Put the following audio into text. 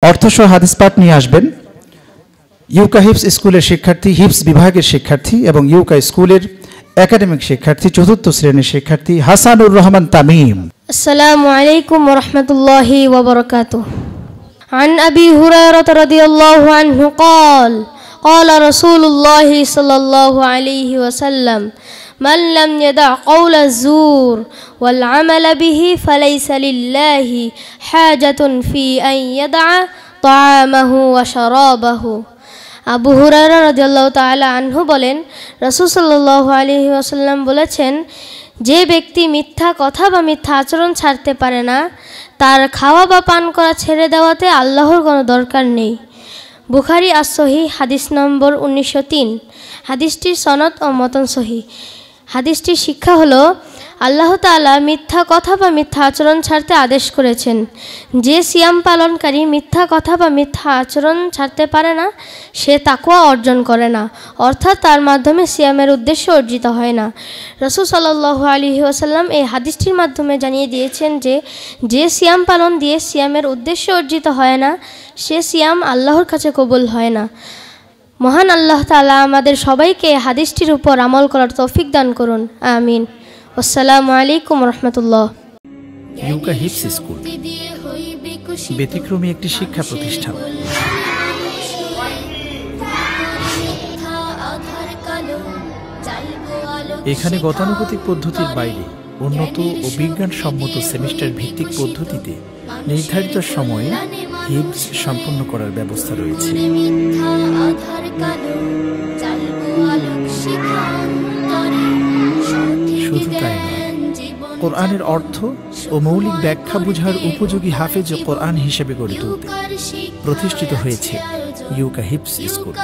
অর্থসহ হাদিস পাঠ নিয়ে আসবেন ইউকা হিপস স্কুলের শিক্ষার্থী, হিপস বিভাগের শিক্ষার্থী এবং ইউকা স্কুলের একাডেমিক শিক্ষার্থী, চতুর্থ শ্রেণীর শিক্ষার্থী হাসানুর রহমান তামিম। আসসালামু আলাইকুম ওয়া রাহমাতুল্লাহি ওয়া বারাকাতুহু। عن أبي هريرة رضي الله عنه قال قال رسول الله صلى الله عليه وسلم من لم يدع قول الزور والعمل به فليس لله حاجة في أن يدع طعامه وشرابه। আবু হুরায়রা রাদিয়াল্লাহু তাআলা আনহু বলেন, রাসূল সাল্লাল্লাহু আলাইহি ওয়াসাল্লাম বলেছেন, যে ব্যক্তি মিথ্যা কথা বা মিথ্যা আচরণ ছাড়তে পারে না, তার খাওয়া বা পান করা ছেড়ে দেওয়াতে আল্লাহর কোনো দরকার নেই। বুখারী আস-সহিহ হাদিস নম্বর 1903। হাদিসটির সনদ ও মতন সহিহ। হাদিসটির শিক্ষা হলো, আল্লাহ তাআলা মিথ্যা কথা বা মিথ্যা আচরণ ছাড়তে আদেশ করেছেন। যে সিয়াম পালনকারী মিথ্যা কথা বা মিথ্যা আচরণ ছাড়তে পারে না, সে তাকওয়া অর্জন করে না, অর্থাৎ তার মাধ্যমে সিয়ামের উদ্দেশ্য অর্জিত হয় না। রাসূল সাল্লাল্লাহু আলাইহি ওয়াসাল্লাম এই হাদিসটির মাধ্যমে জানিয়ে দিয়েছেন যে সিয়াম পালন দিয়ে সিয়ামের উদ্দেশ্য অর্জিত হয় না, সে সিয়াম আল্লাহর কাছে কবুল হয় না। মহান আল্লাহ তাআলা আমাদের সবাইকে হাদিসটির উপর আমল করার তৌফিক দান করুন, আমিন। আসসালামু আলাইকুম ওয়া রাহমাতুল্লাহ। ইউকা হিপস স্কুল ব্যতিক্রমী একটি শিক্ষা প্রতিষ্ঠান। এখানে গতানুগতিক পদ্ধতির বাইরে উন্নত ও বিজ্ঞানসম্মত সেমিস্টার ভিত্তিক পদ্ধতিতে নির্ধারিত সময়ে হিপস সম্পন্ন করার ব্যবস্থা রয়েছে। শুধু তাই নয়, কোরআনের অর্থ ও মৌলিক ব্যাখ্যা বোঝার উপযোগী হাফেজ কোরআন হিসেবে গড়ে তুলতে প্রতিষ্ঠিত হয়েছে ইউকা হিপস স্কুল।